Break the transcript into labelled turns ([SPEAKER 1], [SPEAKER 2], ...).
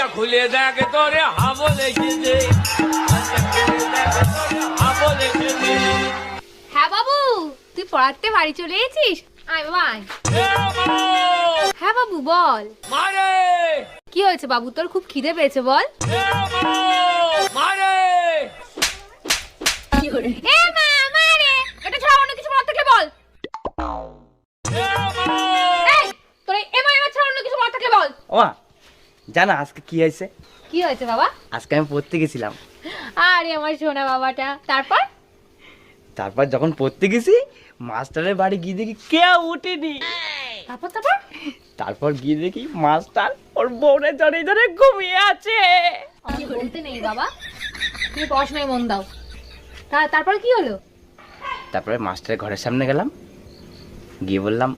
[SPEAKER 1] দরজা খুলে দেখ তোরে হাবল এসেছে, হাবল এসেছে।
[SPEAKER 2] হ্যাঁ বাবু, তুই পড়াতে বাড়ি চলে এসেছিস? আয় বাবা আয়। হ্যাঁ বাবু বল।
[SPEAKER 1] মারে
[SPEAKER 2] কি হয়েছে বাবু, তোর খুব খিদে পেয়েছে বল।
[SPEAKER 1] মারে
[SPEAKER 2] এ মা মারে, এটা ছাড়া অন্য কিছু বলার থাকলে বল। এই তোর এ মা এমা ছাড়া অন্য কিছু বলার থাকলে বল।
[SPEAKER 3] ওমা জানা আজকে কি হয়েছে?
[SPEAKER 2] কি হয়েছে বাবা?
[SPEAKER 3] আজকে আমি পড়তে গেছিলাম,
[SPEAKER 2] আরে আমার সোনা বাবাটা।
[SPEAKER 3] তারপর যখন পড়তে গেছি মাস্টারের বাড়ি গিয়ে দেখি কেউ উঠেনি।
[SPEAKER 2] তারপর
[SPEAKER 3] তারপর গিয়ে দেখি মাস্টার ওর বউরে জড়ে জড়ে ঘুমিয়ে আছে।
[SPEAKER 2] আমি বলতে নেই বাবা, তুমি পড়াশোনায় মন দাও। তারপর কি হলো?
[SPEAKER 3] তারপরে মাস্টারের ঘরের সামনে গেলাম, গিয়ে বললাম